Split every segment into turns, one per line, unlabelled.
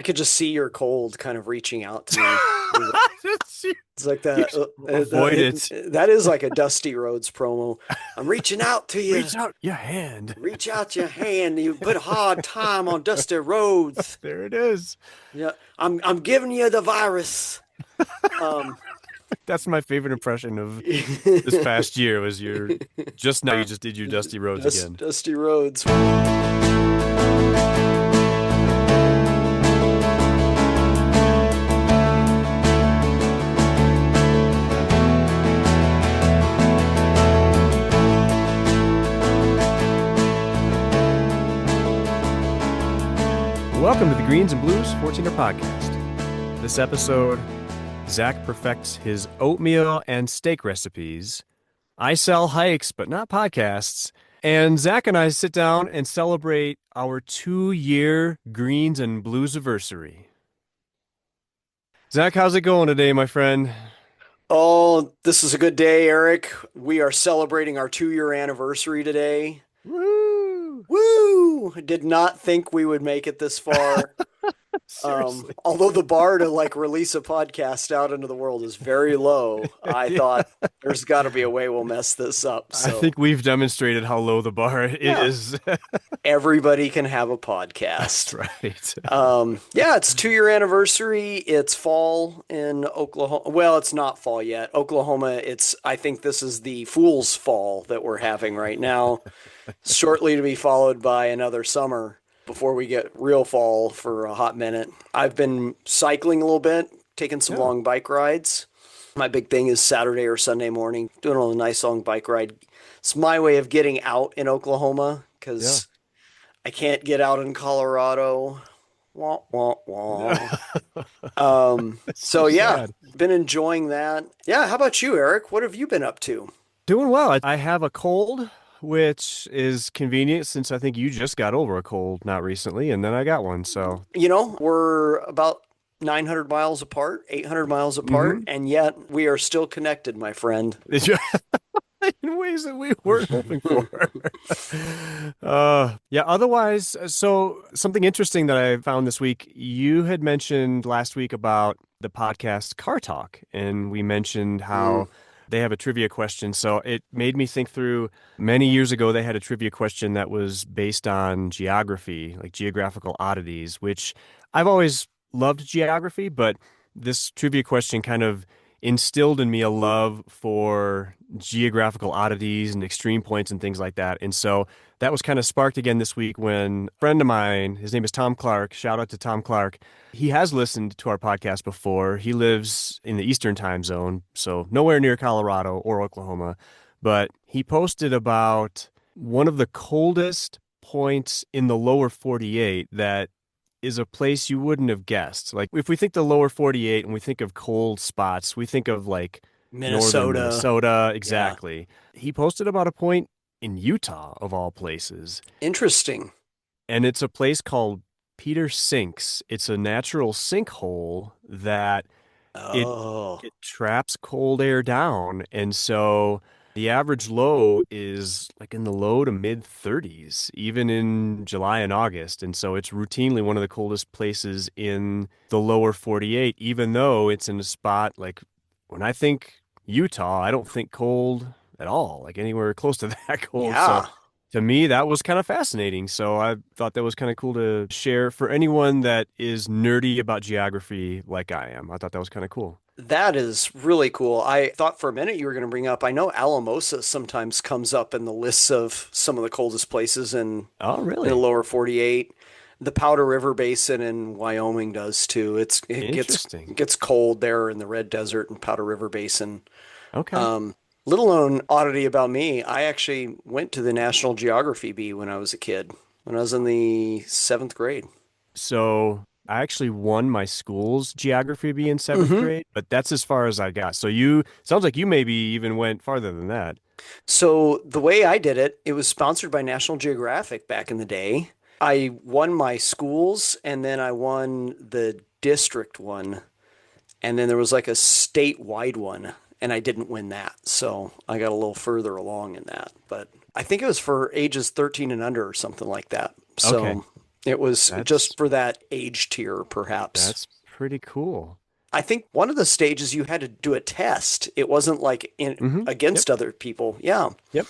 I could just see your cold kind of reaching out to me. It's like
You
that.
avoid it.
That is like a Dusty Rhodes promo. I'm reaching out to you.
Reach out your hand.
Reach out your hand. You put hard time on Dusty Rhodes.
There it is.
Yeah, I'm giving you the virus. Um,
That's my favorite impression of this past year was your just now you just did your Dusty Roads again.
Dusty Rhodes.
Welcome to the Greens and Blues 14er podcast. This episode, Zach perfects his oatmeal and steak recipes. I sell hikes, but not podcasts. And Zach and I sit down and celebrate our 2-year Greens and Blues-iversary. Zach, how's it going today, my friend?
Oh, this is a good day, Eric. We are celebrating our 2-year anniversary today.
Woo!
Woo! I did not think we would make it this far.
Seriously.
Although the bar to like release a podcast out into the world is very low, I
Yeah.
thought there's got to be a way we'll mess this up.
I
So
think we've demonstrated how low the bar
yeah,
is.
everybody can have a
That's
podcast.
right.
Yeah, it's 2-year anniversary. It's fall in Oklahoma. Well, it's not fall yet. Oklahoma, I think this is the fool's fall that we're having right now, shortly to be followed by another summer before we get real fall for a hot minute. I've been cycling a little bit, taking some
Yeah.
long bike rides. My big thing is Saturday or Sunday morning, doing a nice long bike ride. It's my way of getting out in Oklahoma
Yeah.
because I can't get out in Colorado. Wah, wah, wah.
It's so
So yeah,
sad.
been enjoying that. Yeah, how about you, Eric? What have you been up to?
Doing well. I have a cold, which is convenient since I think you just got over a cold not recently, and then I got one. So,
We're about 900 miles apart, 800 miles apart,
hmm
and yet we are still connected, my friend.
in ways that we weren't hoping for. Yeah. Otherwise, so something interesting that I found this week, you had mentioned last week about the podcast Car Talk, and we mentioned
Mm.
how they have a trivia question. So it made me think through many years ago, they had a trivia question that was based on geography, like geographical oddities, which I've always loved geography, but this trivia question kind of instilled in me a love for geographical oddities and extreme points and things like that. And so that was kind of sparked again this week when a friend of mine, his name is Tom Clark, shout out to Tom Clark. He has listened to our podcast before. He lives in the Eastern time zone, so nowhere near Colorado or Oklahoma. But he posted about one of the coldest points in the lower 48 that is a place you wouldn't have guessed. Like if we think the lower 48 and we think of cold spots, we think of like northern
Minnesota.
Minnesota.
Yeah.
Exactly. He posted about a point in Utah, of all places.
Interesting.
And it's a place called Peter Sinks. It's a natural sinkhole that it
Oh,
it traps cold air down. And so the average low is like in the low to mid 30s, even in July and August. And so it's routinely one of the coldest places in the lower 48, even though it's in a spot like when I think Utah, I don't think cold at all, like anywhere close to that cold. So
yeah.
to me, that was kind of fascinating. So I thought that was kind of cool to share for anyone that is nerdy about geography like I am. I thought that was kind of cool.
That is really cool. I thought for a minute you were going to bring up, I know Alamosa sometimes comes up in the lists of some of the coldest places
Oh,
in the
really?
lower 48. The Powder River Basin in Wyoming does too. It
Interesting.
gets cold there in the Red Desert and Powder River Basin.
Okay.
Um, Little known oddity about me, I actually went to the National Geography Bee when I was a kid, when I was in the seventh grade.
So I actually won my school's geography bee in seventh
hmm
grade, but that's as far as I got. So you sounds like you maybe even went farther than that.
So the way I did it, it was sponsored by National Geographic back in the day. I won my schools and then I won the district one. And then there was like a statewide one, and I didn't win that. So I got a little further along in that. But I think it was for ages 13 and under or something like that.
Okay.
So It was just
That's
for that age tier, perhaps.
that's pretty cool.
I think one of the stages you had to do a test. It wasn't like
Yep.
against other people. Yeah.
Yep.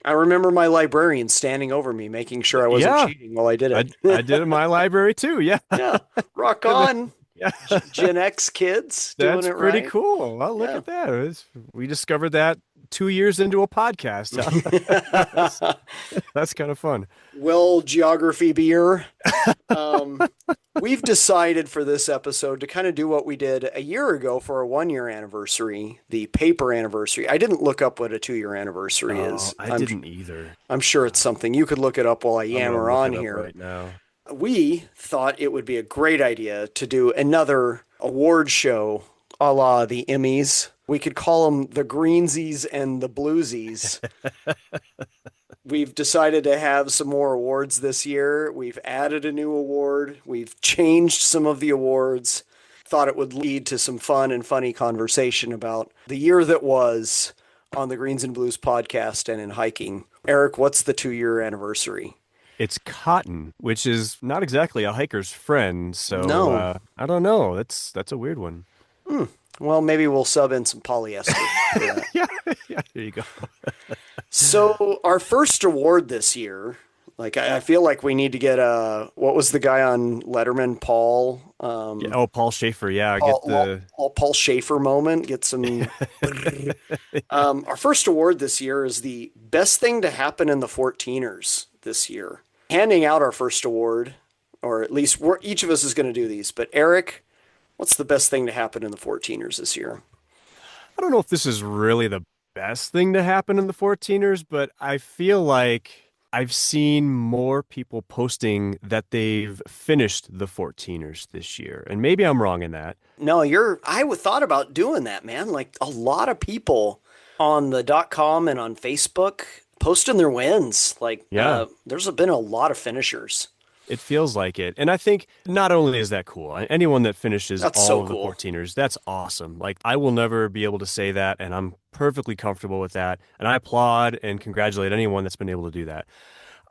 I remember my librarian standing over me, making sure I wasn't
Yeah.
cheating while I did
I
it.
did in my library too. Yeah.
Yeah. Rock on.
Yeah.
Gen X kids doing
That's
it
pretty
right.
cool. Well, look
Yeah.
at that. We discovered that 2 years into a podcast, huh? That's, that's kind of fun.
Well, geography beer. Um, we've decided for this episode to kind of do what we did a year ago for a 1 year anniversary, the paper anniversary. I didn't look up what a 2 year anniversary
Oh,
is.
I didn't either.
I'm sure it's something you could look it up while I
I'm gonna
yammer
look
on
it up
here.
right now.
We thought it would be a great idea to do another award show a la the Emmys. We could call them the Greensies and the Bluesies. We've decided to have some more awards this year. We've added a new award. We've changed some of the awards. Thought it would lead to some fun and funny conversation about the year that was on the Greens and Blues podcast and in hiking. Eric, what's the 2 year anniversary?
It's cotton, which is not exactly a hiker's friend. So
No.
I don't know. That's a weird one.
Hmm. Well, maybe we'll sub in some polyester for that.
Yeah, yeah. There you go.
So, our first award this year, like I feel like we need to get what was the guy on Letterman, Paul?
Yeah. Oh, Paul Schaefer. Yeah. Get the.
Paul Schaefer moment. Get some. Our first award this year is the best thing to happen in the 14ers this year. Handing out our first award, or at least each of us is going to do these. But Eric, what's the best thing to happen in the 14ers this year?
I don't know if this is really the best thing to happen in the 14ers, but I feel like I've seen more people posting that they've finished the 14ers this year. And maybe I'm wrong in that.
No, thought about doing that, man. Like a lot of people on the .com and on Facebook posting their wins. Like
Yeah.
there's been a lot of finishers.
It feels like it. And I think not only is that cool, anyone that finishes
That's
all
so
of the
cool.
14ers, that's awesome. Like, I will never be able to say that, and I'm perfectly comfortable with that. And I applaud and congratulate anyone that's been able to do that.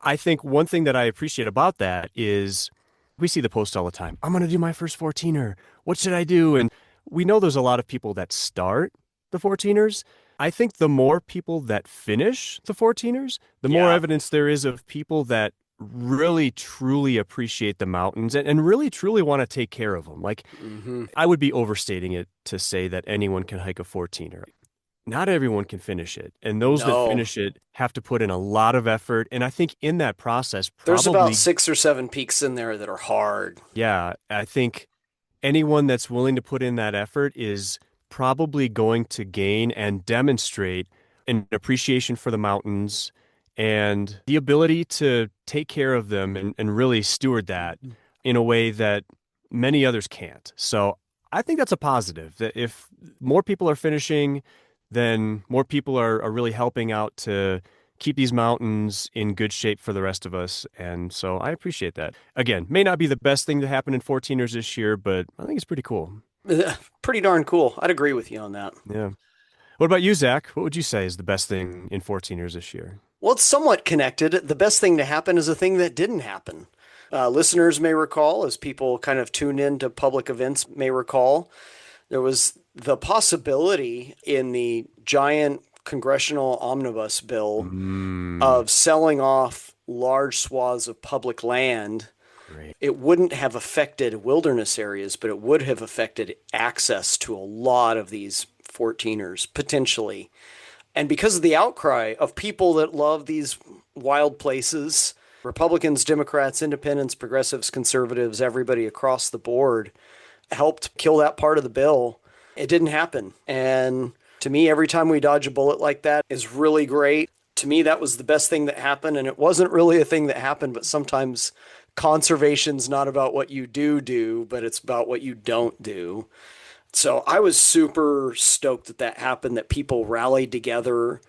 I think one thing that I appreciate about that is we see the post all the time. I'm going to do my first 14er. What should I do? And we know there's a lot of people that start the 14ers. I think the more people that finish the 14ers, the more
Yeah.
evidence there is of people that really truly appreciate the mountains and really truly want to take care of them. Like,
Hmm.
I would be overstating it to say that anyone can hike a 14er. Not everyone can finish it. And those that
No.
finish it have to put in a lot of effort. And I think in that process,
There's about
probably,
6 or 7 peaks in there that are hard.
yeah, I think anyone that's willing to put in that effort is probably going to gain and demonstrate an appreciation for the mountains and the ability to take care of them and really steward that in a way that many others can't. So I think that's a positive, that if more people are finishing, then more people are really helping out to keep these mountains in good shape for the rest of us. And so I appreciate that. Again, may not be the best thing to happen in 14ers this year, but I think it's pretty cool.
Pretty darn cool. I'd agree with you on that.
Yeah. What about you, Zach? What would you say is the best thing in 14ers this year?
Well, it's somewhat connected. The best thing to happen is a thing that didn't happen. Listeners may recall, as people kind of tune into public events may recall, there was the possibility in the giant congressional omnibus bill
Mm,
of selling off large swaths of public land.
great.
It wouldn't have affected wilderness areas, but it would have affected access to a lot of these 14ers potentially. And because of the outcry of people that love these wild places, Republicans, Democrats, Independents, Progressives, Conservatives, everybody across the board helped kill that part of the bill. It didn't happen. And to me, every time we dodge a bullet like that is really great. To me, that was the best thing that happened. And it wasn't really a thing that happened, but sometimes conservation's not about what you do, but it's about what you don't do. So I was super stoked that that happened, that people rallied together,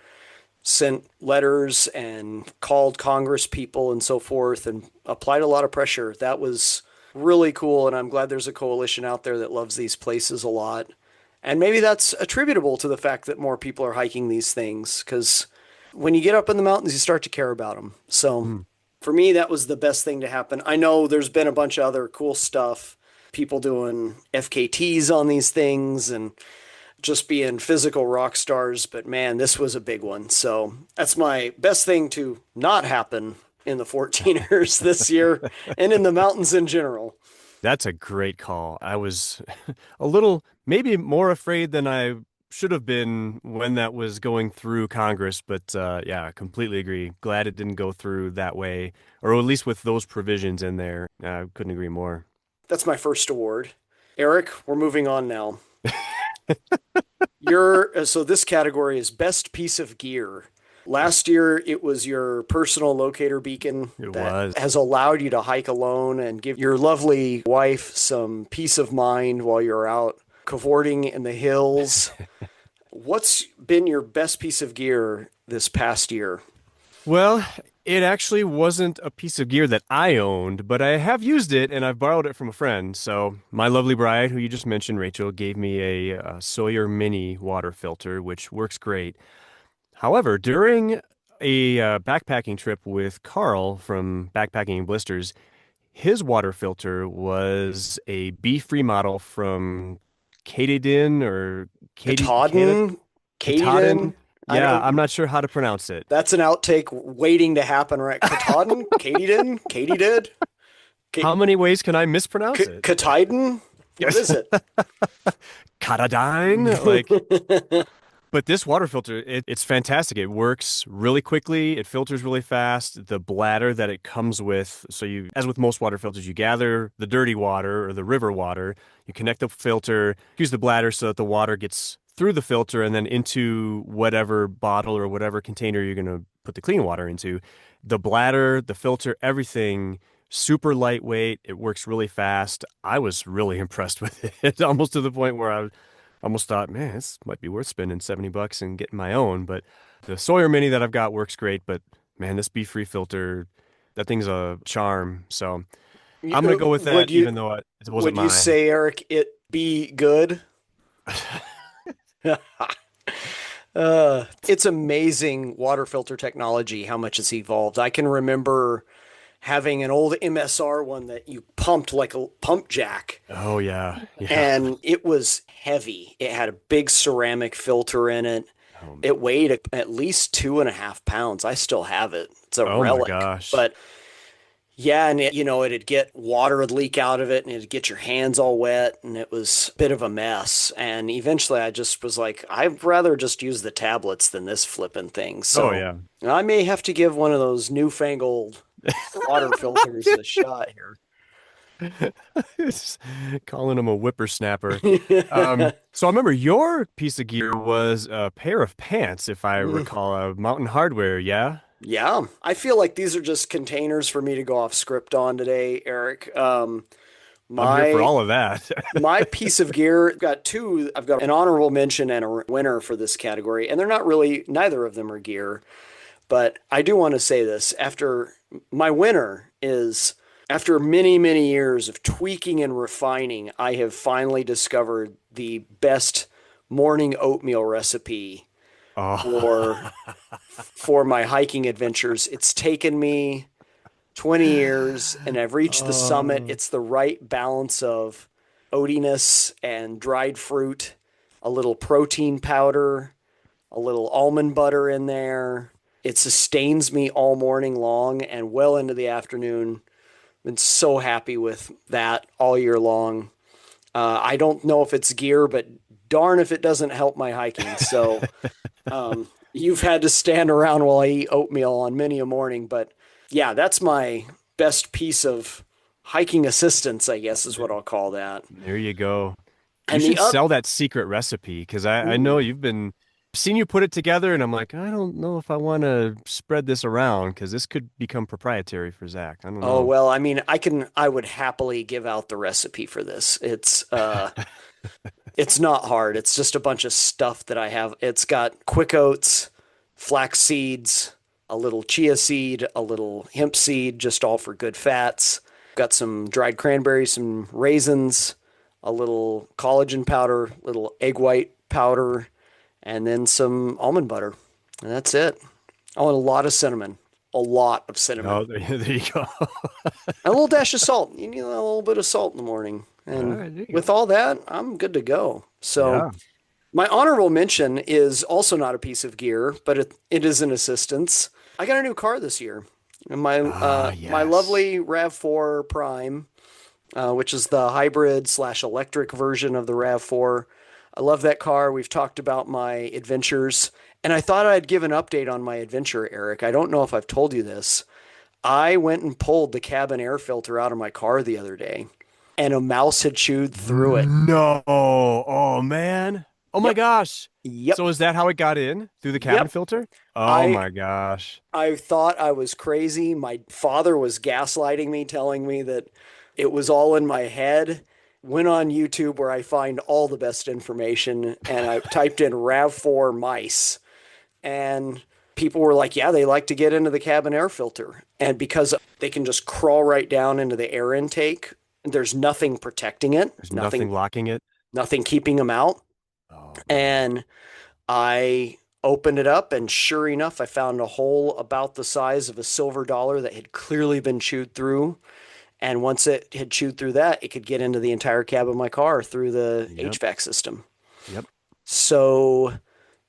sent letters and called Congress people and so forth and applied a lot of pressure. That was really cool. And I'm glad there's a coalition out there that loves these places a lot. And maybe that's attributable to the fact that more people are hiking these things because when you get up in the mountains, you start to care about them. So For me, that was the best thing to happen. I know there's been a bunch of other cool stuff, people doing FKTs on these things and just being physical rock stars, but man, this was a big one. So that's my best thing to not happen in the 14ers this year and in the mountains in general.
That's a great call. I was a little, maybe more afraid than I should have been when that was going through Congress, but yeah, I completely agree. Glad it didn't go through that way, or at least with those provisions in there. I couldn't agree more.
That's my first award. Eric, we're moving on now. So this category is best piece of gear. Last year, it was your personal locator beacon
It
that
was.
has allowed you to hike alone and give your lovely wife some peace of mind while you're out cavorting in the hills. What's been your best piece of gear this past year?
Well, it actually wasn't a piece of gear that I owned, but I have used it and I've borrowed it from a friend. So my lovely bride, who you just mentioned, Rachel, gave me a Sawyer Mini water filter, which works great. However, during a backpacking trip with Carl from Backpacking and Blisters, his water filter was a B-free model from Katydin or Canada,
Katahdin?
Katahdin.
Katydin? I
Yeah,
don't.
I'm not sure how to pronounce it.
That's an outtake waiting to happen, right? Katahdin? Katydin? Katydid?
How many ways can I mispronounce it?
Katahdin? What
Yes.
is it?
Katadine, like, but this water filter, it's fantastic. It works really quickly. It filters really fast. The bladder that it comes with, so you, as with most water filters, you gather the dirty water or the river water, you connect the filter, use the bladder so that the water gets through the filter and then into whatever bottle or whatever container you're going to put the clean water into. The bladder, the filter, everything super lightweight. It works really fast. I was really impressed with it, almost to the point where I almost thought, man, this might be worth spending $70 and getting my own. But the Sawyer Mini that I've got works great. But man, this Be Free filter, that thing's a charm. So I'm gonna go with that,
Would
even
you
though it wasn't
would you
mine.
say, Eric, it be good? It's amazing water filter technology, how much it's evolved. I can remember having an old MSR one that you pumped like a pump jack,
Oh yeah, yeah.
and it was heavy. It had a big ceramic filter in it.
Oh,
It weighed at least 2.5 pounds. I still have it. It's a
oh my
relic.
gosh.
But yeah, and it'd get water would leak out of it and it'd get your hands all wet and it was a bit of a mess. And eventually I just was like, I'd rather just use the tablets than this flipping thing.
Oh
So
yeah.
I may have to give one of those newfangled water filters a shot here.
It's calling him a whippersnapper. So I remember your piece of gear was a pair of pants, if I recall, Mountain Hardwear, yeah?
Yeah, I feel like these are just containers for me to go off script on today, Eric.
I'm here for
My
all of that.
my piece of gear, I've got two. I've got an honorable mention and a winner for this category, and they're not really, neither of them are gear. But I do want to say this. After my winner is after many, many years of tweaking and refining, I have finally discovered the best morning oatmeal recipe
Oh,
for for my hiking adventures. It's taken me 20 years and I've reached the summit.
oh,
It's the right balance of oatiness and dried fruit, a little protein powder, a little almond butter in there. It sustains me all morning long and well into the afternoon. Been so happy with that all year long. I don't know if it's gear, but darn if it doesn't help my hiking. So you've had to stand around while I eat oatmeal on many a morning, but yeah, that's my best piece of hiking assistance, I guess is what I'll call that.
there you go. You
And the
should
other,
sell that secret recipe because I know
ooh,
you've been seen you put it together, and I'm like, I don't know if I want to spread this around because this could become proprietary for Zach. I don't
oh
know.
well, I mean, I would happily give out the recipe for this. It's not hard. It's just a bunch of stuff that I have. It's got quick oats, flax seeds, a little chia seed, a little hemp seed, just all for good fats. Got some dried cranberries, some raisins, a little collagen powder, little egg white powder, and then some almond butter. And that's it. Oh, and a lot of cinnamon. a lot of cinnamon.
Oh, there you go.
A little dash of salt. You need a little bit of salt in the morning.
All
And
right, there you
with
go.
all that, I'm good to go. So
Yeah.
my honorable mention is also not a piece of gear, but it is an assistance. I got a new car this year. And
Ah,
my
yes.
lovely RAV4 Prime, which is the hybrid slash electric version of the RAV4. I love that car. We've talked about my adventures, and I thought I'd give an update on my adventure, Eric. I don't know if I've told you this. I went and pulled the cabin air filter out of my car the other day, and a mouse had chewed through it.
No. Oh, man. Oh my
Yep.
gosh.
Yep.
So is that how it got in through the cabin
Yep.
filter? Oh
I
my gosh.
I thought I was crazy. My father was gaslighting me, telling me that it was all in my head. Went on YouTube where I find all the best information and I typed in RAV4 mice. And people were like, yeah, they like to get into the cabin air filter. And because they can just crawl right down into the air intake, there's nothing protecting it,
There's
nothing,
nothing locking it.
nothing keeping them out.
Oh man.
And I opened it up, and sure enough, I found a hole about the size of a silver dollar that had clearly been chewed through. And once it had chewed through that, it could get into the entire cab of my car through the
Yep.
HVAC system.
Yep.
So,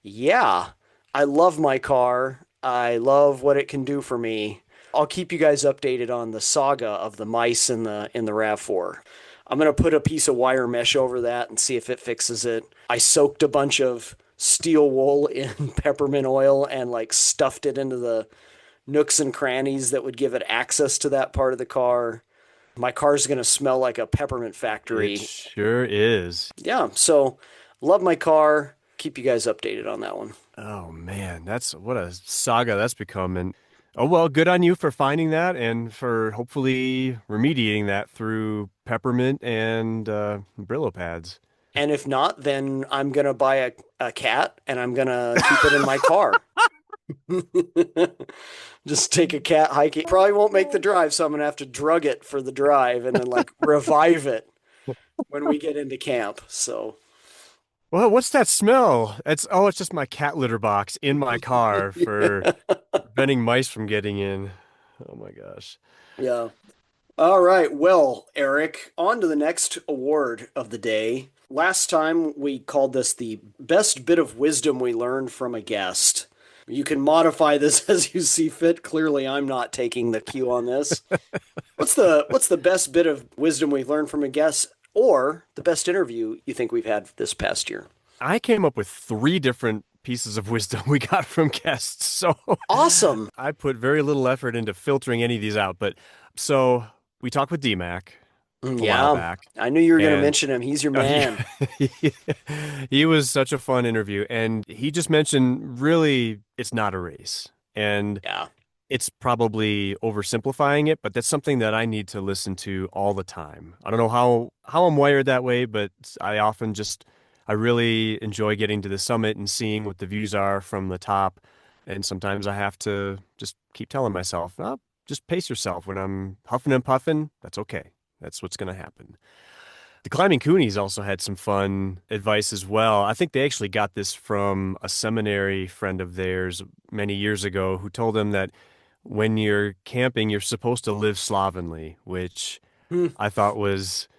yeah, I love my car. I love what it can do for me. I'll keep you guys updated on the saga of the mice in the RAV4. I'm gonna put a piece of wire mesh over that and see if it fixes it. I soaked a bunch of steel wool in peppermint oil and like stuffed it into the nooks and crannies that would give it access to that part of the car. My car's gonna smell like a peppermint
It
factory.
sure is.
Yeah, so love my car. Keep you guys updated on that one.
Oh man, that's what a saga that's become. And oh well, good on you for finding that and for hopefully remediating that through peppermint and Brillo pads.
And if not, then I'm gonna buy a cat and I'm gonna keep it in my car. Just take a cat hiking. Probably won't make the drive, so I'm gonna have to drug it for the drive and then like revive it when we get into camp. So
Well, what's that smell? It's just my cat litter box in my car for preventing mice from getting in. Oh my gosh.
yeah. All right. Well, Eric, on to the next award of the day. Last time we called this the best bit of wisdom we learned from a guest. You can modify this as you see fit. Clearly, I'm not taking the cue on this. What's the best bit of wisdom we've learned from a guest or the best interview you think we've had this past year?
I came up with three different pieces of wisdom we got from guests. So
Awesome.
I put very little effort into filtering any of these out. But so we talked with DMAC a while
Yeah.
back,
I knew you were going to
and
mention him. He's your
he,
man.
he was such a fun interview. And he just mentioned really it's not a race. And
Yeah.
it's probably oversimplifying it, but that's something that I need to listen to all the time. I don't know how I'm wired that way, but I often just I really enjoy getting to the summit and seeing what the views are from the top. And sometimes I have to just keep telling myself, oh, just pace yourself. When I'm huffing and puffing, that's okay. That's what's going to happen. The Climbing Coonies also had some fun advice as well. I think they actually got this from a seminary friend of theirs many years ago who told them that when you're camping, you're supposed to live slovenly, which
Hmm.
I thought was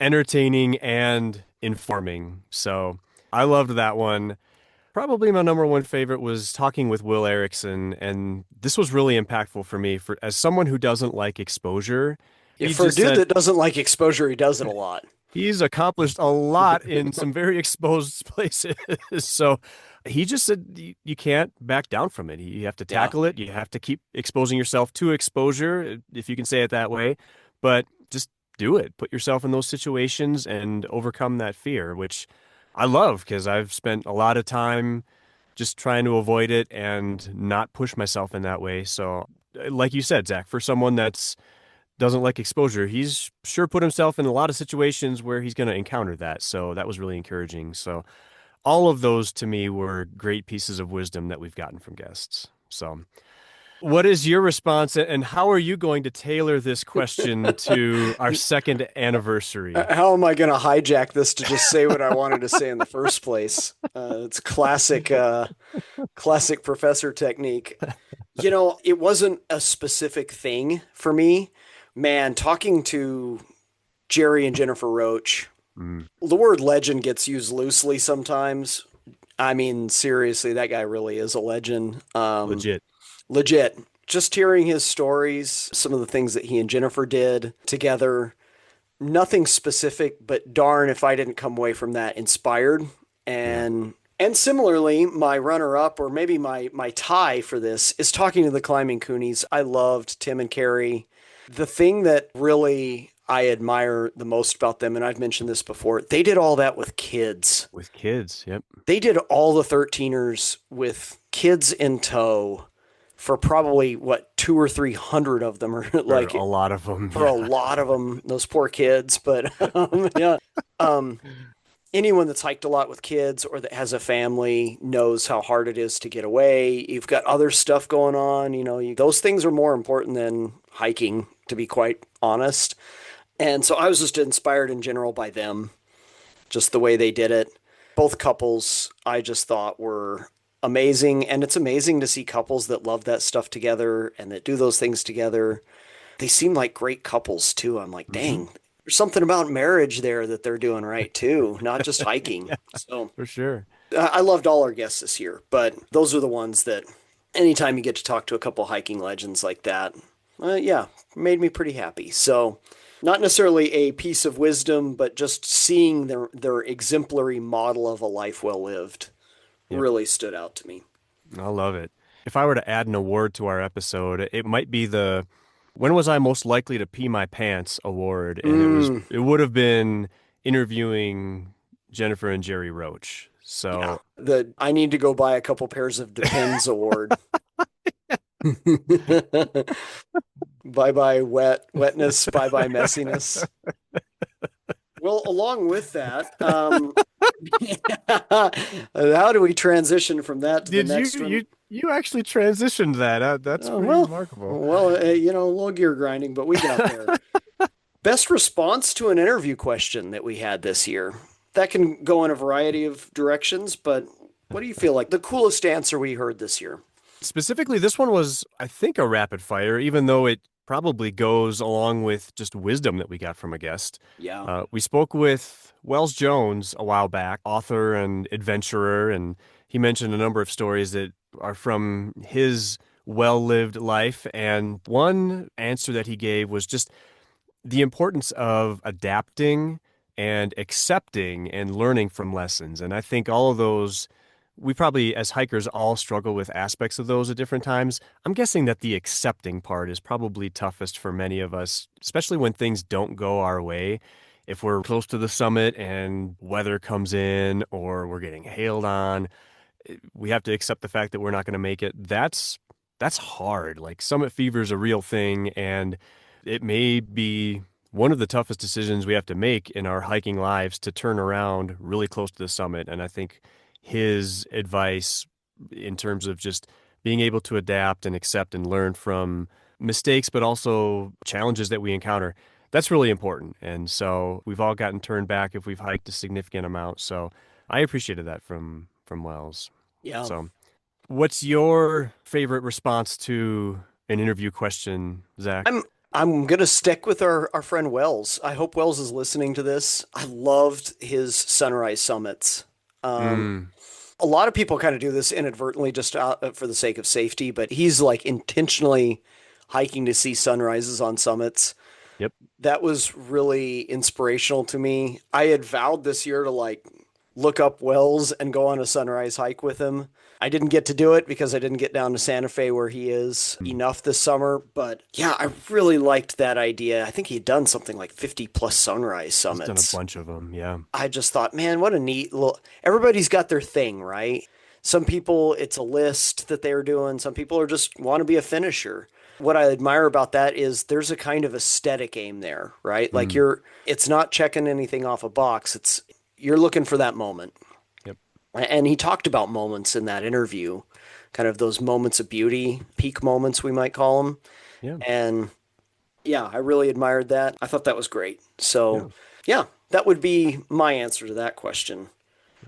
entertaining and informing. So I loved that one. Probably my number one favorite was talking with Will Erickson, and this was really impactful for me for as someone who doesn't like exposure.
Yeah,
He
for a
just
dude
said
that doesn't like exposure, he does it a lot.
he's accomplished a lot in some very exposed places. So he just said you can't back down from it. You have to
Yeah.
tackle it. You have to keep exposing yourself to exposure, if you can say it that way. But just do it. Put yourself in those situations and overcome that fear, which I love because I've spent a lot of time just trying to avoid it and not push myself in that way. So, like you said, Zach, for someone that's doesn't like exposure, he's sure put himself in a lot of situations where he's going to encounter that. So that was really encouraging. So all of those to me were great pieces of wisdom that we've gotten from guests. So what is your response and how are you going to tailor this question to our second anniversary?
How am I going to hijack this to just say what I wanted to say in the first place? It's classic professor technique. It wasn't a specific thing for me. Man, talking to Jerry and Jennifer Roach,
Mm,
the word legend gets used loosely sometimes. I mean, seriously, that guy really is a legend.
legit.
Legit. Just hearing his stories, some of the things that he and Jennifer did together, nothing specific, but darn if I didn't come away from that inspired.
Yeah.
And similarly, my runner up, or maybe my tie for this, is talking to the Climbing Coonies. I loved Tim and Carrie. The thing that really I admire the most about them, and I've mentioned this before, they did all that with kids.
With kids. Yep.
They did all the 13ers with kids in tow for probably what 200 or 300 of them, or
For a
like
lot of them.
for a
Yeah.
lot of them, those poor kids. But yeah, um, anyone that's hiked a lot with kids or that has a family knows how hard it is to get away. You've got other stuff going on. Those things are more important than hiking, to be quite honest. And so I was just inspired in general by them, just the way they did it. Both couples I just thought were amazing. And it's amazing to see couples that love that stuff together and that do those things together. They seem like great couples too. I'm like,
Hmm.
dang, there's something about marriage there that they're doing right too, not just hiking.
Yeah,
So
for sure.
I loved all our guests this year, but those are the ones that anytime you get to talk to a couple hiking legends like that, yeah, made me pretty happy. So not necessarily a piece of wisdom, but just seeing their exemplary model of a life well lived
Yep.
really stood out to me.
I love it. If I were to add an award to our episode, it might be the "When was I most likely to pee my pants" award, and
Mm,
it would have been interviewing Jennifer and Jerry Roach.
yeah,
So
the I need to go buy a couple pairs of Depends award. Bye bye wetness, bye bye messiness. Well, along with that, how do we transition from that to the
did you
next one?
you actually transitioned that? That's
Oh,
pretty
well,
remarkable.
well, a little gear grinding, but we got there. Best response to an interview question that we had this year. That can go in a variety of directions, but what do you feel like the coolest answer we heard this year?
Specifically, this one was, I think, a rapid fire, even though it probably goes along with just wisdom that we got from a guest.
Yeah.
We spoke with Wells Jones a while back, author and adventurer, and he mentioned a number of stories that are from his well lived life. And one answer that he gave was just the importance of adapting and accepting and learning from lessons. And I think all of those, we probably, as hikers, all struggle with aspects of those at different times. I'm guessing that the accepting part is probably toughest for many of us, especially when things don't go our way. If we're close to the summit and weather comes in or we're getting hailed on, we have to accept the fact that we're not going to make it. That's hard. Like summit fever is a real thing, and it may be one of the toughest decisions we have to make in our hiking lives to turn around really close to the summit. And I think his advice in terms of just being able to adapt and accept and learn from mistakes, but also challenges that we encounter, that's really important. And so we've all gotten turned back if we've hiked a significant amount. So I appreciated that from Wells.
Yeah.
So what's your favorite response to an interview question, Zach?
I'm gonna stick with our friend Wells. I hope Wells is listening to this. I loved his sunrise summits. Um,
Mm,
a lot of people kind of do this inadvertently just for the sake of safety, but he's like intentionally hiking to see sunrises on summits.
yep.
That was really inspirational to me. I had vowed this year to like look up Wells and go on a sunrise hike with him. I didn't get to do it because I didn't get down to Santa Fe where he is
Mm.
enough this summer. But yeah, I really liked that idea. I think he'd done something like 50 plus sunrise
He's done a
summits.
bunch of them. Yeah.
I just thought, man, what a neat little. Everybody's got their thing, right? Some people, it's a list that they're doing. Some people are just want to be a finisher. What I admire about that is there's a kind of aesthetic aim there, right? Like
Mm,
it's not checking anything off a box. You're looking for that moment.
yep.
And he talked about moments in that interview, kind of those moments of beauty, peak moments, we might call them.
Yeah.
And yeah, I really admired that. I thought that was great.
Yeah.
So, yeah, that would be my answer to that question.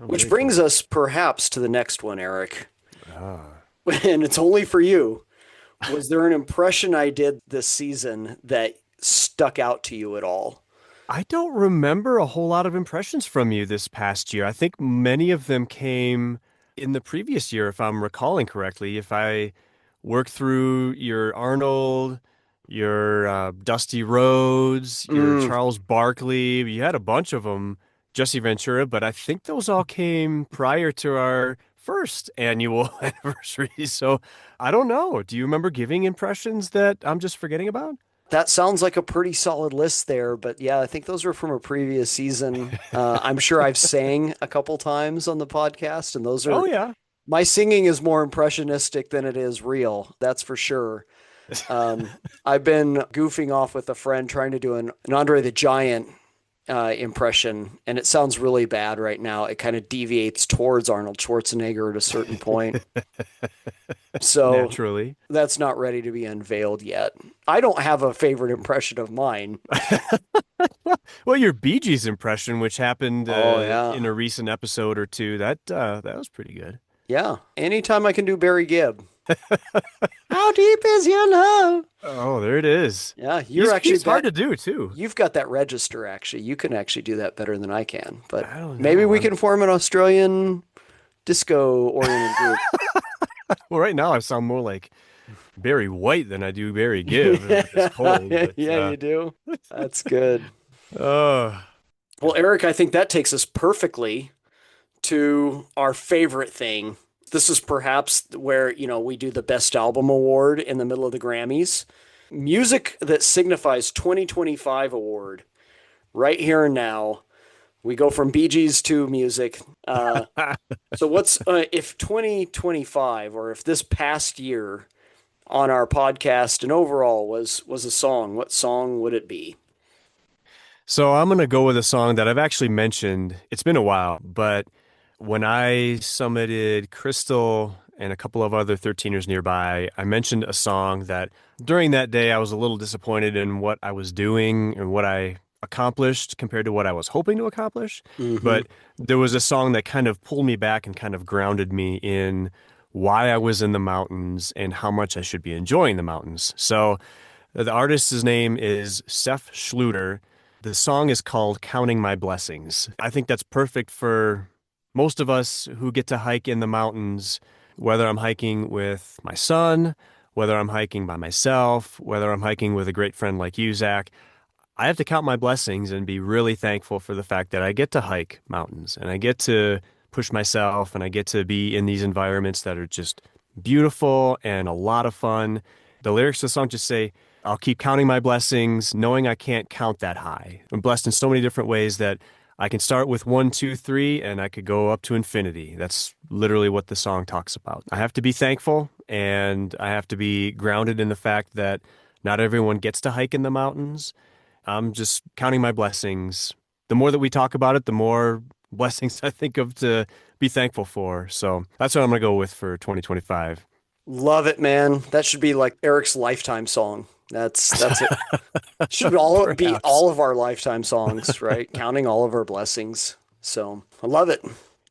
Oh,
Which
very
brings
cool.
us perhaps to the next one, Eric.
Ah.
And it's only for you. Was there an impression I did this season that stuck out to you at all?
I don't remember a whole lot of impressions from you this past year. I think many of them came in the previous year, if I'm recalling correctly. If I work through your Arnold, your Dusty Rhodes, your
Mm,
Charles Barkley, you had a bunch of them, Jesse Ventura, but I think those all came prior to our first annual anniversary. So I don't know. Do you remember giving impressions that I'm just forgetting about?
that sounds like a pretty solid list there, but yeah, I think those were from a previous season. I'm sure I've sang a couple times on the podcast, and those
Oh,
are
yeah.
my singing is more impressionistic than it is real. That's for sure. I've been goofing off with a friend trying to do an Andre the Giant impression, and it sounds really bad right now. It kind of deviates towards Arnold Schwarzenegger at a certain point. So
Naturally.
that's not ready to be unveiled yet. I don't have a favorite impression of mine.
Well, your Bee Gees impression, which happened
Oh, yeah.
in a recent episode or two, that was pretty good.
Yeah. Anytime I can do Barry Gibb. How deep is your love?
Oh, there it is.
Yeah, you're actually
He's hard
bet
to do too.
you've got that register actually. You can actually do that better than I can. But
I don't
maybe
know.
we
I'm
can form an Australian disco oriented group.
well, right now I sound more like Barry White than I do Barry Gibb with this cold. But
Yeah, you do. That's good.
uh,
Well, Eric, I think that takes us perfectly to our favorite thing. This is perhaps where, we do the best album award in the middle of the Grammys. Music that signifies 2025 award right here and now. We go from Bee Gees to music. So what's if 2025 or if this past year on our podcast and overall was a song, what song would it be?
so I'm gonna go with a song that I've actually mentioned. It's been a while, but when I summited Crystal and a couple of other 13ers nearby, I mentioned a song that during that day I was a little disappointed in what I was doing and what I accomplished compared to what I was hoping to accomplish.
Mm-hmm.
But there was a song that kind of pulled me back and kind of grounded me in why I was in the mountains and how much I should be enjoying the mountains. So the artist's name is Seth Schluter. The song is called Counting My Blessings. I think that's perfect for most of us who get to hike in the mountains, whether I'm hiking with my son, whether I'm hiking by myself, whether I'm hiking with a great friend like you, Zach. I have to count my blessings and be really thankful for the fact that I get to hike mountains and I get to push myself and I get to be in these environments that are just beautiful and a lot of fun. The lyrics of the song just say, I'll keep counting my blessings, knowing I can't count that high. I'm blessed in so many different ways that I can start with one, two, three, and I could go up to infinity. That's literally what the song talks about. I have to be thankful and I have to be grounded in the fact that not everyone gets to hike in the mountains. I'm just counting my blessings. The more that we talk about it, the more blessings I think of to be thankful for. So that's what I'm going to go with for 2025.
Love it, man. That should be like Eric's lifetime song. That's it. Should all be
Perhaps.
all of our lifetime songs, right? Counting all of our blessings. So I love it.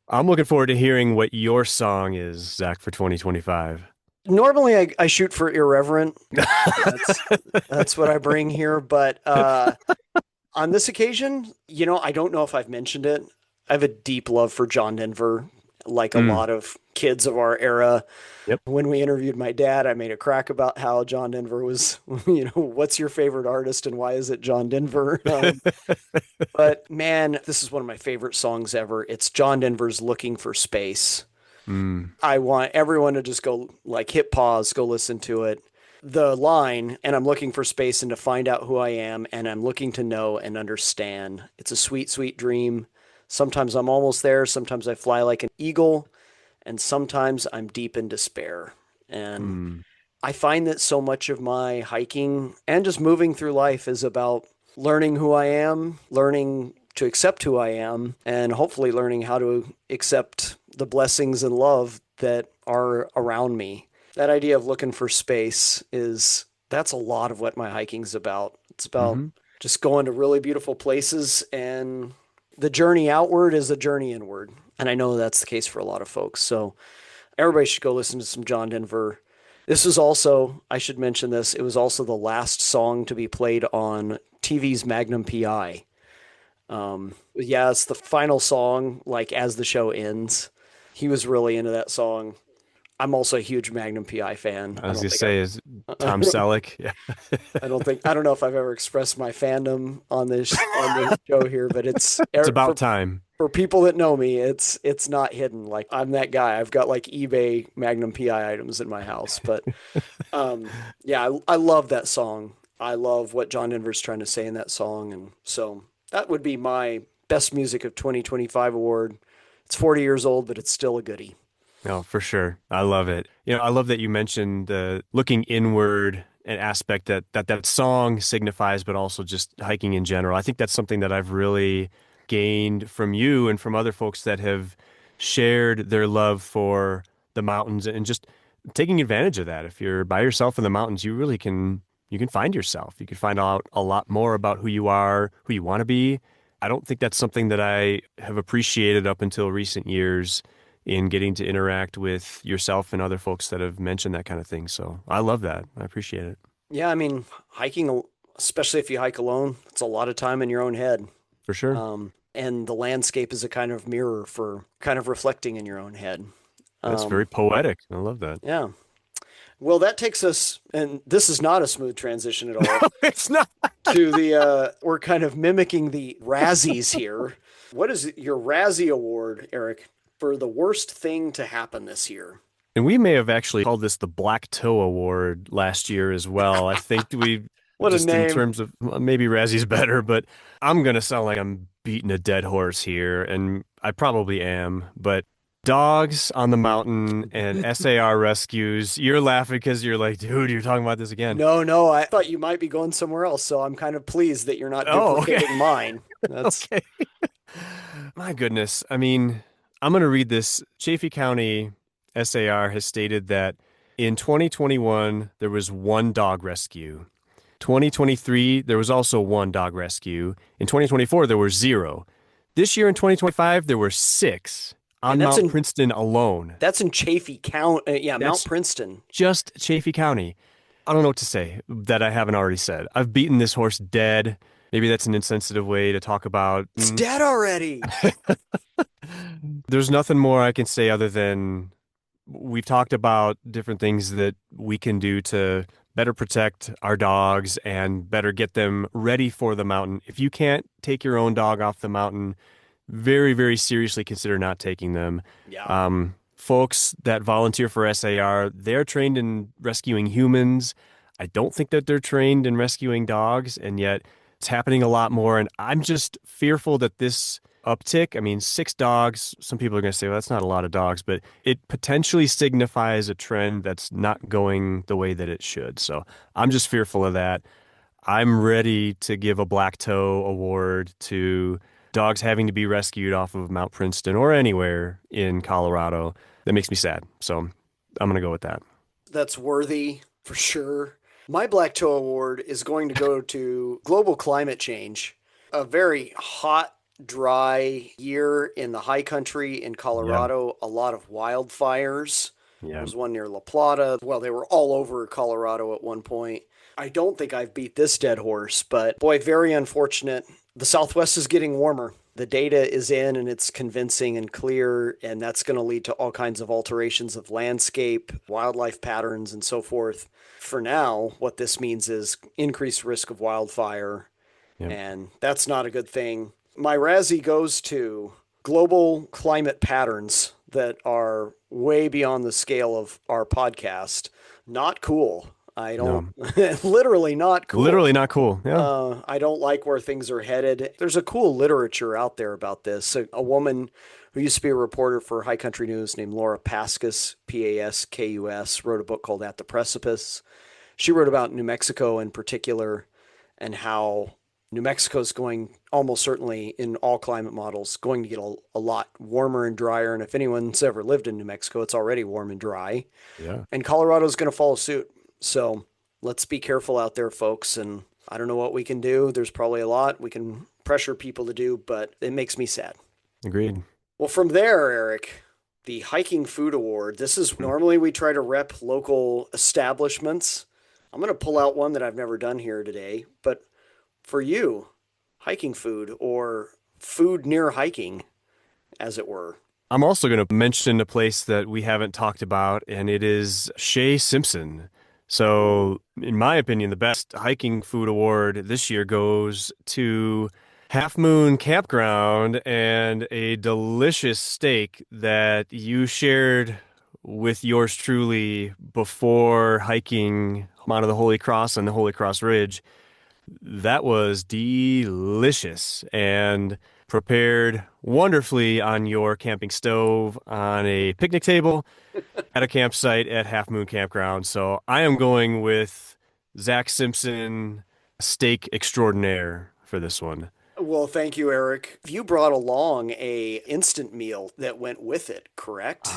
I'm looking forward to hearing what your song is, Zach, for 2025.
Normally I shoot for irreverent. That's that's what I bring here, but on this occasion, I don't know if I've mentioned it. I have a deep love for John Denver, like a
Mm.
lot of kids of our era.
Yep.
When we interviewed my dad, I made a crack about how John Denver was, what's your favorite artist and why is it John Denver? But man, this is one of my favorite songs ever. It's John Denver's Looking for Space.
Mm.
I want everyone to just go like hit pause, go listen to it. The line, and I'm looking for space and to find out who I am, and I'm looking to know and understand. It's a sweet, sweet dream. Sometimes I'm almost there, sometimes I fly like an eagle, and sometimes I'm deep in despair. And
Mm.
I find that so much of my hiking and just moving through life is about learning who I am, learning to accept who I am, and hopefully learning how to accept the blessings and love that are around me. That idea of looking for space that's a lot of what my hiking's about. It's about
Hmm.
just going to really beautiful places, and the journey outward is a journey inward. And I know that's the case for a lot of folks. So everybody should go listen to some John Denver. This was also, I should mention this, it was also the last song to be played on TV's Magnum PI. Yeah, it's the final song, like as the show ends. He was really into that song. I'm also a huge Magnum PI fan.
I was gonna say is Tom Selleck. Yeah.
I don't know if I've ever expressed my fandom on this show here, but
It's about time.
for people that know me, it's not hidden. Like I'm that guy. I've got like eBay Magnum PI items in my house, but yeah, I love that song. I love what John Denver's trying to say in that song, and so that would be my best music of 2025 award. It's 40 years old, but it's still a goodie.
Oh, for sure. I love it. I love that you mentioned the looking inward an aspect that song signifies, but also just hiking in general. I think that's something that I've really gained from you and from other folks that have shared their love for the mountains and just taking advantage of that. If you're by yourself in the mountains, you can find yourself. You can find out a lot more about who you are, who you want to be. I don't think that's something that I have appreciated up until recent years in getting to interact with yourself and other folks that have mentioned that kind of thing. So I love that. I appreciate it.
Yeah, I mean, hiking, especially if you hike alone, it's a lot of time in your own head.
For sure.
And the landscape is a kind of mirror for kind of reflecting in your own head.
That's very
Um,
poetic. I love that.
yeah. Well, that takes us, and this is not a smooth transition at all,
No, it's not.
to we're kind of mimicking the Razzies here. What is your Razzie Award, Eric, for the worst thing to happen this year?
And we may have actually called this the Black Toe Award last year as well. I think we
What a
just in
name.
terms of well, maybe Razzie's better, but I'm gonna sound like I'm beating a dead horse here, and I probably am. But dogs on the mountain and SAR rescues, you're laughing because you're like, dude, you're talking about this again.
No, no, I thought you might be going somewhere else, so I'm kind of pleased that you're not
Oh, okay.
duplicating mine. That's
Okay. My goodness. I mean, I'm going to read this. Chaffee County SAR has stated that in 2021, there was one dog rescue. 2023, there was also one dog rescue. In 2024, there were zero. This year in 2025, there were six
and
on Mount Princeton alone.
that's in Chaffee County. Yeah, Mount
That's
Princeton.
just Chaffee County. I don't know what to say that I haven't already said. I've beaten this horse dead. Maybe that's an insensitive way to talk about.
It's dead already.
There's nothing more I can say other than we've talked about different things that we can do to better protect our dogs and better get them ready for the mountain. If you can't take your own dog off the mountain, very, very seriously consider not taking them.
Yeah.
Folks that volunteer for SAR, they're trained in rescuing humans. I don't think that they're trained in rescuing dogs, and yet it's happening a lot more. And I'm just fearful that this uptick, I mean, six dogs, some people are going to say, well, that's not a lot of dogs, but it potentially signifies a trend that's not going the way that it should. So I'm just fearful of that. I'm ready to give a Black Toe award to dogs having to be rescued off of Mount Princeton or anywhere in Colorado. That makes me sad. So I'm going to go with that.
That's worthy for sure. My Black Toe Award is going to go to global climate change. A very hot, dry year in the high country in
Yeah.
Colorado, a lot of wildfires. There
Yeah.
was one near La Plata. Well, they were all over Colorado at one point. I don't think I've beat this dead horse, but boy, very unfortunate. The Southwest is getting warmer. The data is in and it's convincing and clear, and that's going to lead to all kinds of alterations of landscape, wildlife patterns, and so forth. For now, what this means is increased risk of wildfire,
Yeah.
and that's not a good thing. My Razzie goes to global climate patterns that are way beyond the scale of our podcast. Not cool. I don't,
No.
literally not cool.
Literally not cool. Yeah.
I don't like where things are headed. There's a cool literature out there about this. A woman who used to be a reporter for High Country News named Laura Paskus, Paskus, wrote a book called At the Precipice. She wrote about New Mexico in particular and how New Mexico is going almost certainly in all climate models going to get a lot warmer and drier. And if anyone's ever lived in New Mexico, it's already warm and dry.
Yeah.
And Colorado is going to follow suit. So let's be careful out there, folks. And I don't know what we can do. There's probably a lot we can pressure people to do, but it makes me sad.
Agreed.
Well, from there, Eric, the Hiking Food Award. This is
Hmm.
normally we try to rep local establishments. I'm going to pull out one that I've never done here today, but for you, hiking food or food near hiking, as it were.
I'm also going to mention a place that we haven't talked about, and it is Shea Simpson.
Ooh.
So, in my opinion, the best hiking food award this year goes to Half Moon Campground and a delicious steak that you shared with yours truly before hiking Mount of the Holy Cross and the Holy Cross Ridge. That was delicious and prepared wonderfully on your camping stove, on a picnic table, at a campsite at Half Moon Campground. So I am going with Zach Simpson steak extraordinaire for this one.
Well, thank you, Eric. You brought along a instant meal that went with it, correct?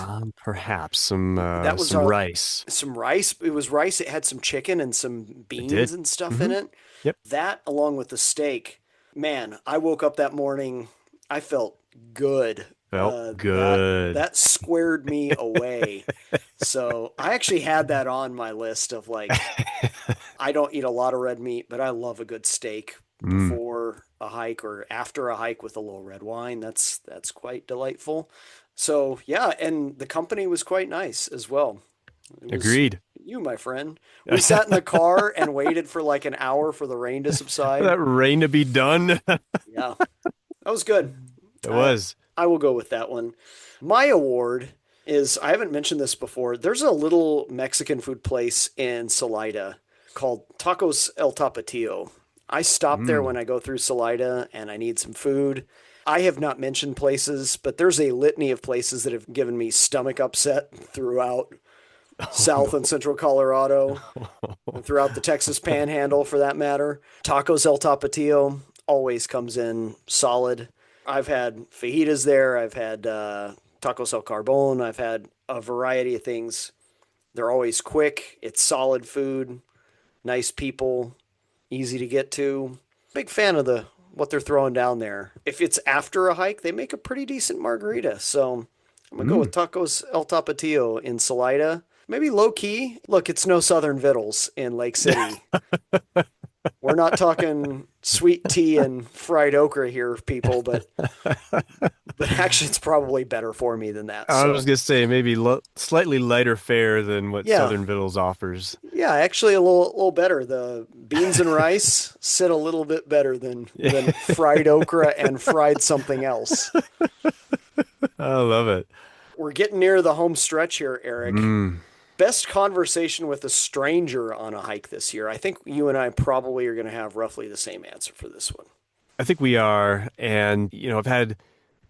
Perhaps
That was
some
our
rice.
some rice. It was rice. It had some chicken and some
It
beans
did.
and stuff in
Hmm.
it.
Yep.
That, along with the steak, man, I woke up that morning. I felt good.
Felt
That
good.
that squared me away. So I actually had that on my list of like, I don't eat a lot of red meat, but I love a good steak
Mm,
before a hike or after a hike with a little red wine. That's quite delightful. So yeah, and the company was quite nice as well. It was
agreed.
you, my friend. We sat in the car and waited for like an hour for the rain to subside.
That rain to be done.
Yeah, that was good.
It
I
was.
I will go with that one. My award is I haven't mentioned this before. There's a little Mexican food place in Salida called Tacos El Tapatio. I stop there
Mm.
when I go through Salida and I need some food. I have not mentioned places, but there's a litany of places that have given me stomach upset throughout
Oh
South and
no.
Central Colorado and throughout the Texas Panhandle for that matter. Tacos El Tapatio always comes in solid. I've had fajitas there. I've had tacos El Carbon. I've had a variety of things. They're always quick. It's solid food, nice people, easy to get to. Big fan of the what they're throwing down there. If it's after a hike, they make a pretty decent margarita. So I'm gonna go with
Mm.
Tacos El Tapatio in Salida. Maybe low key. Look, it's no Southern Vittles in Lake City. We're not talking sweet tea and fried okra here, people, but actually it's probably better for me than that.
I was
So
gonna say maybe slightly lighter fare than what
yeah,
Southern Vittles offers.
yeah, actually a little better. The beans and rice sit a little bit better than fried okra and fried something else.
I love it.
We're getting near the home stretch here, Eric.
Mm.
Best conversation with a stranger on a hike this year. I think you and I probably are going to have roughly the same answer for this one.
I think we are, and I've had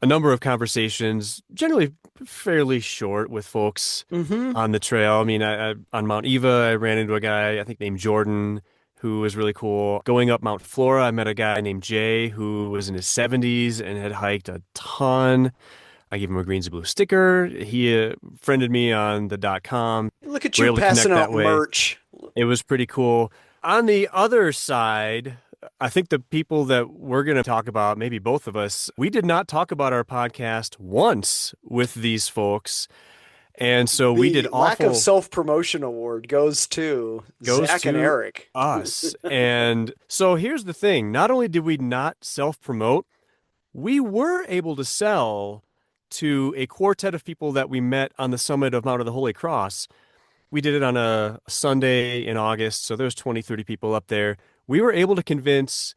a number of conversations, generally fairly short, with folks
Mm-hmm.
on the trail. I mean, on Mount Eva, I ran into a guy I think named Jordan who was really cool. Going up Mount Flora, I met a guy named Jay who was in his 70s and had hiked a ton. I gave him a Greens and Blue sticker. He friended me on the .com.
Look at
We're
you
able to
passing
connect that
out
way.
merch.
It was pretty cool. On the other side, I think the people that we're going to talk about, maybe both of us, we did not talk about our podcast once with these folks. And so we did
The lack of
awful
self promotion award goes to
goes
Zach and
to
Eric.
us. And so here's the thing. Not only did we not self-promote, we were able to sell to a quartet of people that we met on the summit of Mount of the Holy Cross. We did it on a Sunday in August, so there's 20, 30 people up there. We were able to convince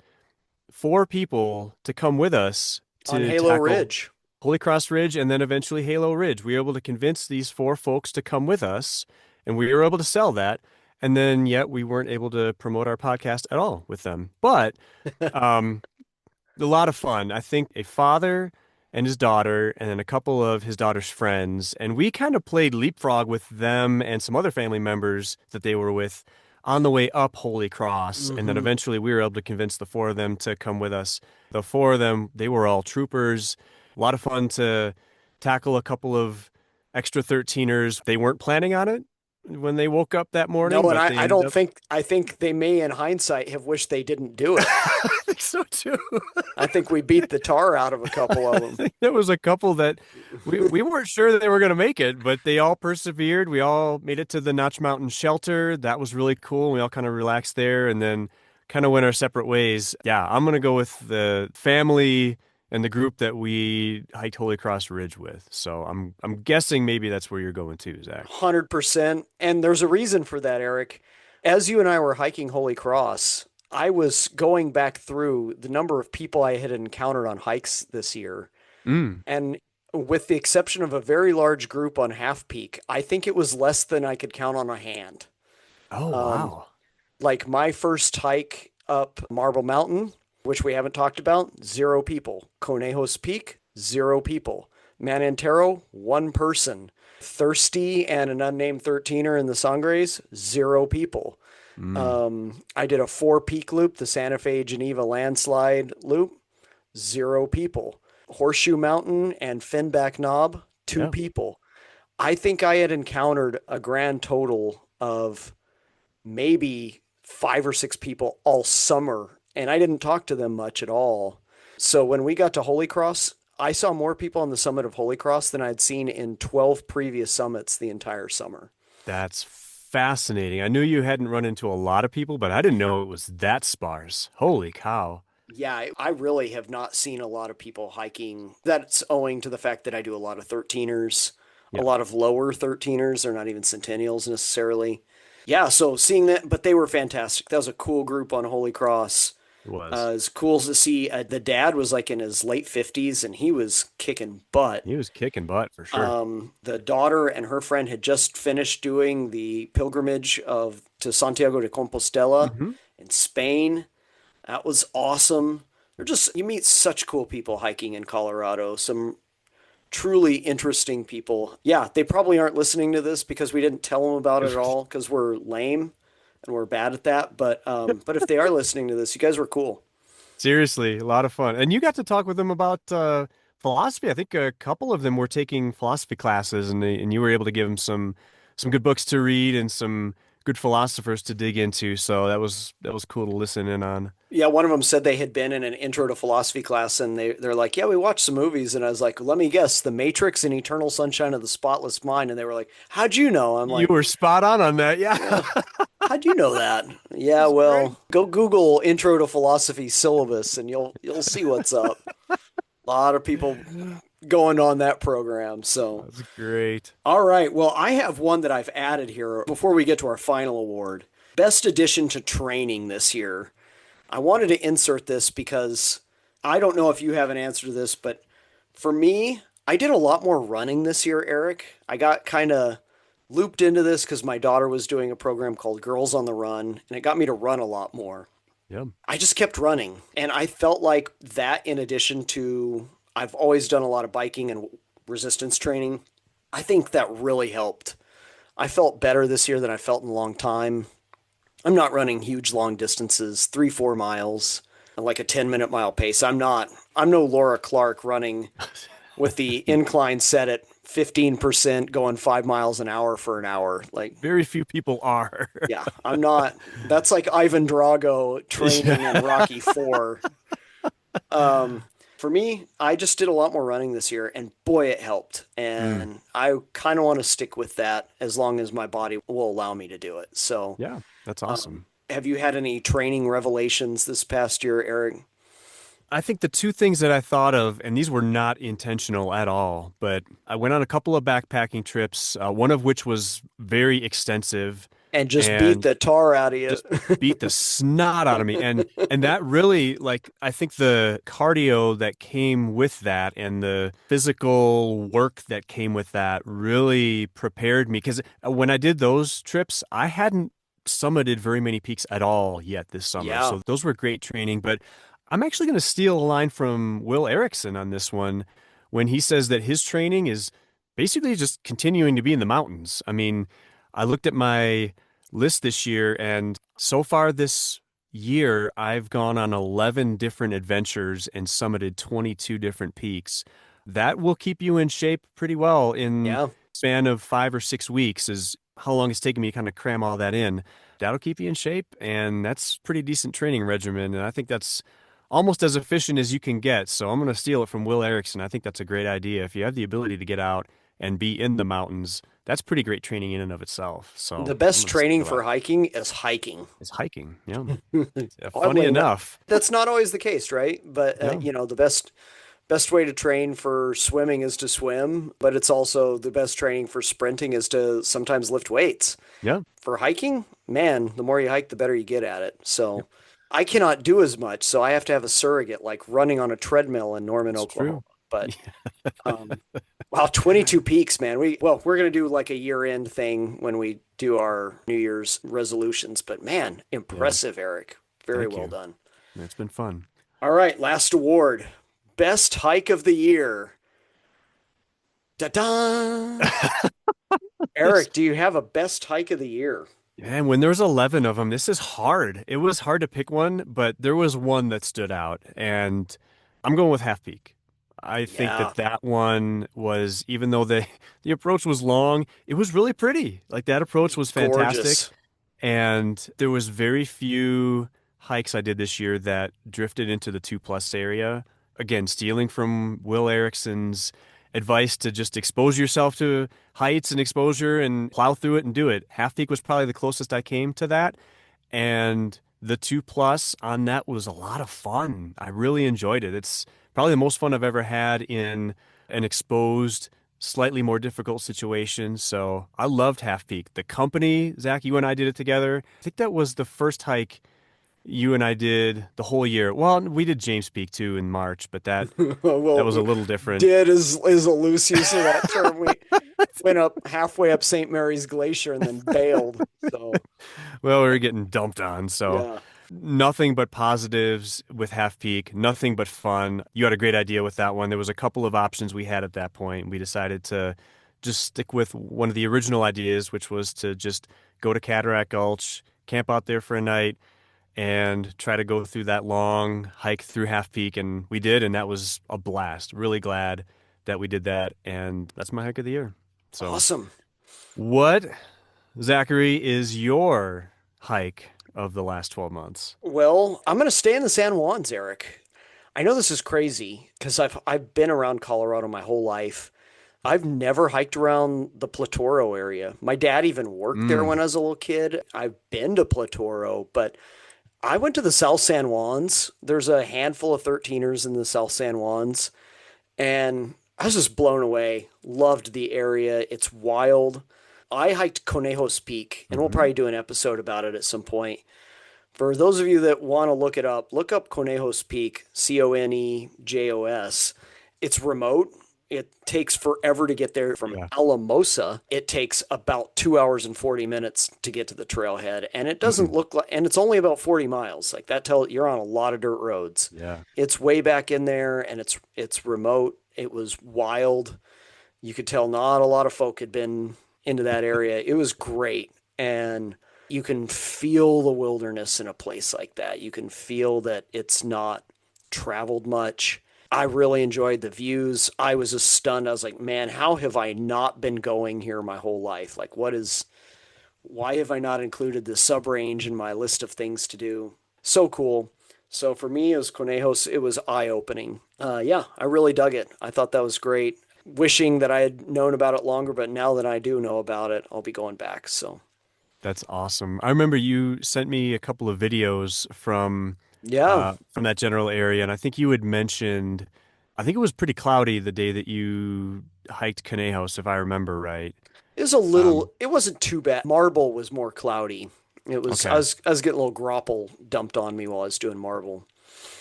four people to come with us
On
to
Halo
tackle
Ridge.
Holy Cross Ridge and then eventually Halo Ridge. We were able to convince these four folks to come with us, and we were able to sell that. And then, yet, we weren't able to promote our podcast at all with them. But um, a lot of fun. I think a father and his daughter, and then a couple of his daughter's friends. And we kind of played leapfrog with them and some other family members that they were with on the way up Holy Cross. And then
Mm-hmm.
eventually we were able to convince the four of them to come with us. The four of them, they were all troopers. A lot of fun to tackle a couple of extra 13ers. They weren't planning on it. when they woke up that
No,
morning,
and
but
I,
they
I
ended
don't
up.
think I think they may in hindsight have wished they didn't do it.
I think so too.
I think we beat the tar out of a couple of
I
them.
think there was a couple that we weren't sure that they were going to make it, but they all persevered. We all made it to the Notch Mountain shelter. That was really cool. We all kind of relaxed there and then kind of went our separate ways. Yeah, I'm going to go with the family and the group that we hiked Holy Cross Ridge with. So I'm guessing maybe that's where you're going too, Zach.
100%. And there's a reason for that, Eric. As you and I were hiking Holy Cross, I was going back through the number of people I had encountered on hikes this year.
Mm.
And with the exception of a very large group on Half Peak, I think it was less than I could count on a hand.
Oh,
Um,
wow.
like my first hike up Marble Mountain, which we haven't talked about, 0 people. Conejos Peak, 0 people. Manantero, 1 person. Thirsty and an unnamed 13er in the Sangres, 0 people.
Mm.
I did a 4 peak loop, the Santa Fe Geneva landslide loop, 0 people. Horseshoe Mountain and Finback Knob, two
Yeah.
people. I think I had encountered a grand total of maybe 5 or 6 people all summer, and I didn't talk to them much at all. So when we got to Holy Cross, I saw more people on the summit of Holy Cross than I'd seen in 12 previous summits the entire summer.
That's fascinating. I knew you hadn't run into a lot of people, but I didn't know it was that sparse. Holy cow.
Yeah, I really have not seen a lot of people hiking. That's owing to the fact that I do a lot of 13ers, a
Yeah,
lot of lower 13ers. They're not even centennials necessarily. Yeah, so seeing that, but they were fantastic. That was a cool group on Holy Cross.
it was.
It's cool to see. The dad was like in his late 50s and he was kicking butt.
He was kicking butt for sure.
The daughter and her friend had just finished doing the pilgrimage of to Santiago de Compostela
Hmm.
in Spain. That was awesome. They're just, you meet such cool people hiking in Colorado. Some truly interesting people. Yeah, they probably aren't listening to this because we didn't tell them about it at all because we're lame and we're bad at that. But if they are listening to this, you guys were cool.
Seriously, a lot of fun. And you got to talk with them about philosophy. I think a couple of them were taking philosophy classes, and and you were able to give them some good books to read and some good philosophers to dig into. So that was cool to listen in on.
Yeah, one of them said they had been in an intro to philosophy class and they're like, "Yeah, we watched some movies." And I was like, "Let me guess, The Matrix and Eternal Sunshine of the Spotless Mind." And they were like, "How'd you know?" I'm
You
like,
were spot on that. Yeah,
"Yeah, how'd you know that?" Yeah,
that's great.
well, go Google Intro to Philosophy syllabus and you'll see what's up. A lot of people going on that program. So,
That's great.
all right. Well, I have one that I've added here before we get to our final award. Best addition to training this year. I wanted to insert this because I don't know if you have an answer to this, but for me, I did a lot more running this year, Eric. I got kind of looped into this because my daughter was doing a program called Girls on the Run, and it got me to run a lot more.
Yeah.
I just kept running, and I felt like that, in addition to I've always done a lot of biking and resistance training, I think that really helped. I felt better this year than I felt in a long time. I'm not running huge long distances, 3, 4 miles, like a 10-minute mile pace. I'm no Laura Clark running with the incline set at 15% going 5 miles an hour for an hour. Like,
Very few people are.
yeah, I'm not. That's like Ivan Drago training in
Yeah.
Rocky 4. For me, I just did a lot more running this year, and boy, it helped.
Mm.
And I kind of want to stick with that as long as my body will allow me to do it. So,
Yeah, that's awesome.
have you had any training revelations this past year, Eric?
I think the two things that I thought of, and these were not intentional at all, but I went on a couple of backpacking trips, one of which was very extensive
And just beat
and
the tar out of you.
just beat the snot out of me. And that really, like, I think the cardio that came with that and the physical work that came with that really prepared me. Because when I did those trips, I hadn't summited very many peaks at all yet this summer.
Yeah.
So those were great training. But I'm actually going to steal a line from Will Erickson on this one when he says that his training is basically just continuing to be in the mountains. I mean, I looked at my list this year, and so far this year, I've gone on 11 different adventures and summited 22 different peaks. That will keep you in shape pretty well in
Yeah.
span of 5 or 6 weeks. Is how long it's taken me to kind of cram all that in, that'll keep you in shape. And that's pretty decent training regimen. And I think that's almost as efficient as you can get. So I'm going to steal it from Will Erickson. I think that's a great idea. If you have the ability to get out and be in the mountains, that's pretty great training in and of itself. So
The
I'm
best
going to
training
steal
for
that.
hiking is hiking.
It's hiking. Yeah. Funny
Oddly enough,
enough.
that's not always the case, right? But
Yeah.
the best way to train for swimming is to swim, but it's also the best training for sprinting is to sometimes lift weights.
Yeah.
For hiking, man, the more you hike, the better you get at it.
Yep.
So I cannot do as much, so I have to have a surrogate, like running on a treadmill in Norman,
It's
Oklahoma.
true.
But um, wow, 22 peaks, man. We're gonna do like a year-end thing when we do our New Year's resolutions. But man,
Yeah.
impressive, Eric. Very
Thank
well
you.
done.
It's been fun.
All right, last award. Best hike of the year. Da-da!
This
Eric, do you have a best hike of the year?
And when there's 11 of them, this is hard. It was hard to pick one, but there was one that stood out, and I'm going with Half Peak. I think
Yeah,
that that one was, even though the approach was long, it was really pretty. Like that approach was fantastic,
gorgeous.
and there was very few hikes I did this year that drifted into the 2+ area. Again, stealing from Will Erickson's advice to just expose yourself to heights and exposure and plow through it and do it. Half Peak was probably the closest I came to that. And the 2+ on that was a lot of fun. I really enjoyed it. It's probably the most fun I've ever had in an exposed, slightly more difficult situation. So I loved Half Peak. The company, Zach, you and I did it together. I think that was the first hike you and I did the whole year. Well, we did James Peak too in March, but that was a
Well,
little different.
did is a loose use of that term. We went up halfway up St. Mary's Glacier and then bailed. So
Well, we were getting dumped on, so
yeah.
nothing but positives with Half Peak, nothing but fun. You had a great idea with that one. There was a couple of options we had at that point. We decided to just stick with one of the original ideas, which was to just go to Cataract Gulch, camp out there for a night, and try to go through that long hike through Half Peak. And we did, and that was a blast. Really glad that we did that, and that's my hike of the year. So,
Awesome.
what, Zachary, is your hike of the last 12 months?
Well, I'm going to stay in the San Juans, Eric. I know this is crazy because I've been around Colorado my whole life. I've never hiked around the Platoro area. My dad even worked there when
Mm,
I was a little kid. I've been to Platoro, but I went to the South San Juans. There's a handful of 13ers in the South San Juans, and I was just blown away. Loved the area. It's wild. I hiked Conejos Peak, and we'll
hmm.
probably do an episode about it at some point. For those of you that want to look up Conejos Peak, Conejos. It's remote. It takes forever to get there from
Yeah.
Alamosa. It takes about 2 hours and 40 minutes to get to the trailhead. And it doesn't
Mm,
look like, and it's only about 40 miles. Like that tell you're on a lot of dirt roads.
yeah.
It's way back in there and it's remote. It was wild. You could tell not a lot of folk had been into that area. It was great. And you can feel the wilderness in a place like that. You can feel that it's not traveled much. I really enjoyed the views. I was just stunned. I was like, man, how have I not been going here my whole life? Like, why have I not included the sub range in my list of things to do? So cool. So for me, as Conejos, it was eye opening. Yeah, I really dug it. I thought that was great. Wishing that I had known about it longer, but now that I do know about it, I'll be going back. So
That's awesome. I remember you sent me a couple of videos
yeah,
from that general area, and I think you had mentioned, I think it was pretty cloudy the day that you hiked Conejos, if I remember right.
it was a
Um,
little. It wasn't too bad. Marble was more cloudy. It was.
okay.
I was getting a little grapple dumped on me while I was doing marble.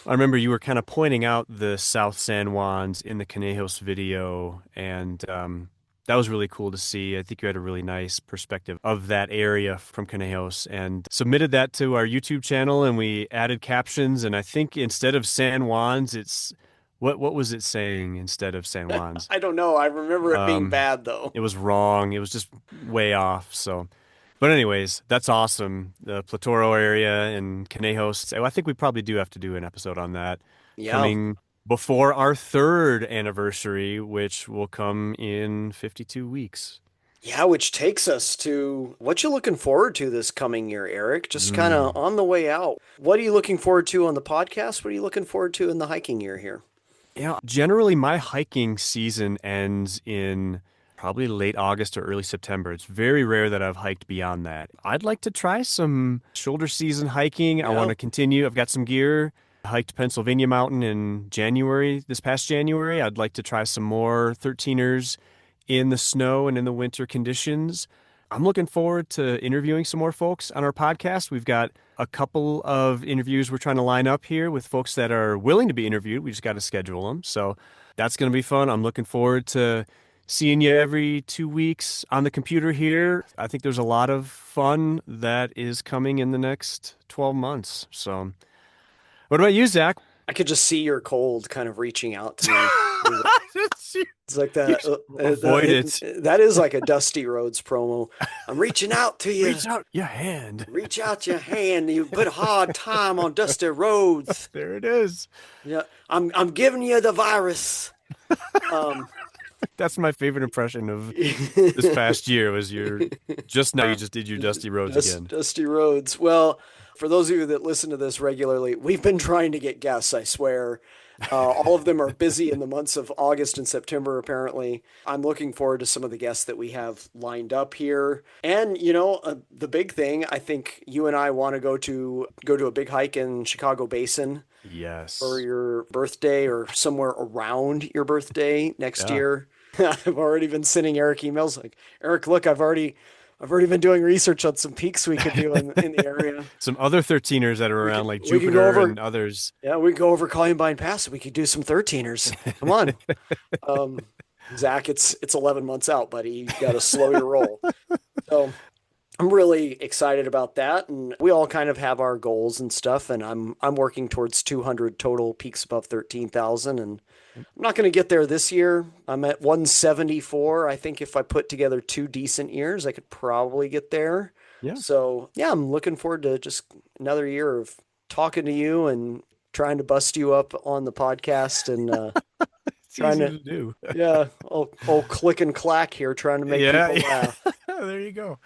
I remember you were kind of pointing out the South San Juans in the Conejos video, and that was really cool to see. I think you had a really nice perspective of that area from Conejos, and submitted that to our YouTube channel, and we added captions. And I think instead of San Juans, it's what was it saying instead of San Juans?
I don't know. I remember it being
Um,
bad though.
it was wrong. It was just way off. So. But anyways, that's awesome. The Platoro area and Conejos. So I think we probably do have to do an episode on that
Yeah.
coming before our third anniversary, which will come in 52 weeks.
Yeah, which takes us to what you looking forward to this coming year, Eric? Just kind of
Mm.
on the way out. What are you looking forward to on the podcast? What are you looking forward to in the hiking year here?
Generally, my hiking season ends in probably late August or early September. It's very rare that I've hiked beyond that. I'd like to try some shoulder season hiking. I want
Yeah.
to continue. I've got some gear. I hiked Pennsylvania Mountain in January, this past January. I'd like to try some more 13ers in the snow and in the winter conditions. I'm looking forward to interviewing some more folks on our podcast. We've got a couple of interviews we're trying to line up here with folks that are willing to be interviewed. We just got to schedule them. So that's going to be fun. I'm looking forward to seeing you every 2 weeks on the computer here. I think there's a lot of fun that is coming in the next 12 months. So, what about you, Zach?
I could just see your cold kind of reaching out to me. It's like
You
that.
avoid it.
That is like a Dusty Rhodes promo. I'm reaching out to you.
Reach out your hand.
Reach out your hand. You put a hard time on Dusty Rhodes.
There it is.
Yeah, I'm giving you the virus. Um,
That's my favorite impression of this past year was your just now you just did your Dusty Roads again.
Dusty Rhodes. Well, for those of you that listen to this regularly, we've been trying to get guests, I swear. All of them are busy in the months of August and September, apparently. I'm looking forward to some of the guests that we have lined up here. And, the big thing, I think you and I want to go to a big hike in Chicago Basin for
Yes.
your birthday or somewhere around your birthday next
Yeah.
year. I've already been sending Eric emails like, Eric, look, I've already been doing research on some peaks we could do in the area.
Some other 13ers that are
We
around
could
like
we could go
Jupiter
over
and others.
yeah, we could go over Columbine Pass. We could do some 13ers. Come on. Um, Zach, it's 11 months out, buddy. You got to slow your roll. So I'm really excited about that, and we all kind of have our goals and stuff. And I'm working towards 200 total peaks above 13,000, and I'm not going to get there this year. I'm at 174. I think if I put together 2 decent years, I could probably get there.
Yeah.
So yeah, I'm looking forward to just another year of talking to you and trying to bust you up on the podcast and
It's
trying
easy
to
to do.
yeah, oh click and clack here, trying to make
Yeah,
people
yeah.
laugh.
There you go.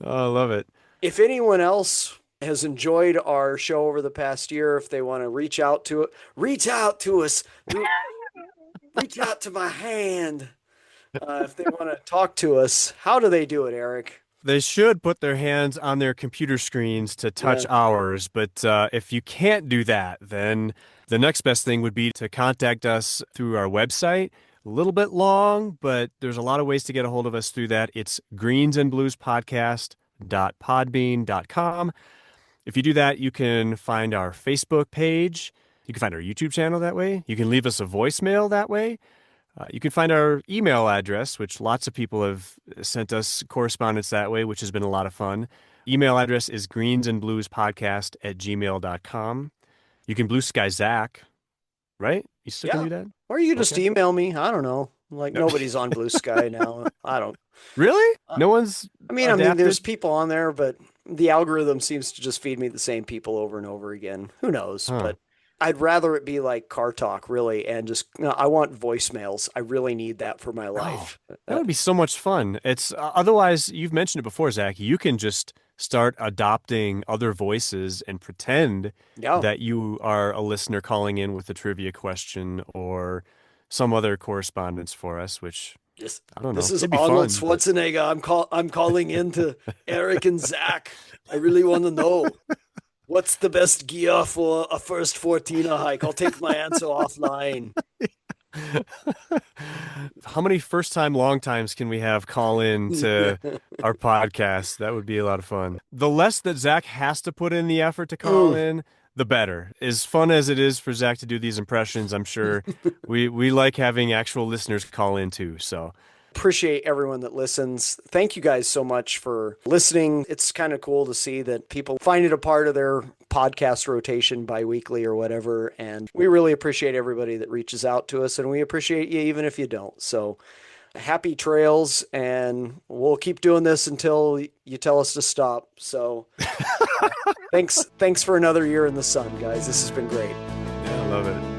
Oh, I love it.
If anyone else has enjoyed our show over the past year, if they want to reach out to us, reach out to my hand. If they want to talk to us, how do they do it, Eric?
They should put their hands on their computer screens to touch
Yeah.
ours, but if you can't do that, then the next best thing would be to contact us through our website. A little bit long, but there's a lot of ways to get a hold of us through that. It's greensandbluespodcast.podbean.com. If you do that, you can find our Facebook page. You can find our YouTube channel that way. You can leave us a voicemail that way. You can find our email address, which lots of people have sent us correspondence that way, which has been a lot of fun. Email address is greensandbluespodcast@gmail.com. You can blue sky Zach, right? You still can
Yeah.
do that?
Or you can just
Okay.
email me. I don't know. Like
No.
nobody's on Blue Sky now. I don't.
Really?
uh,
No one's
I mean, there's
adapted?
people on there, but the algorithm seems to just feed me the same people over and over again. Who knows?
Huh.
But I'd rather it be like car talk, really, and just I want voicemails. I really need that for my
Oh,
life.
that would be so much fun. It's otherwise, you've mentioned it before, Zach. You can just start adopting other voices and pretend
Yeah,
that you are a listener calling in with a trivia question or some other correspondence for us, which
this
I don't
this
know.
is
It'd be
Arnold
fun, but
Schwarzenegger. I'm calling in to Eric and Zach. I really want to know what's the best gear for a first 14er hike. I'll take my answer offline.
how many first time, long times can we have call in to our podcast? That would be a lot of fun. The less that Zach has to put in the effort to call
Mm.
in, the better. As fun as it is for Zach to do these impressions, I'm sure we like having actual listeners call in too. So
Appreciate everyone that listens. Thank you guys so much for listening. It's kind of cool to see that people find it a part of their podcast rotation bi-weekly or whatever. And we really appreciate everybody that reaches out to us, and we appreciate you even if you don't. So happy trails, and we'll keep doing this until you tell us to stop. So thanks for another year in the sun, guys. This has been great.
yeah, I love it.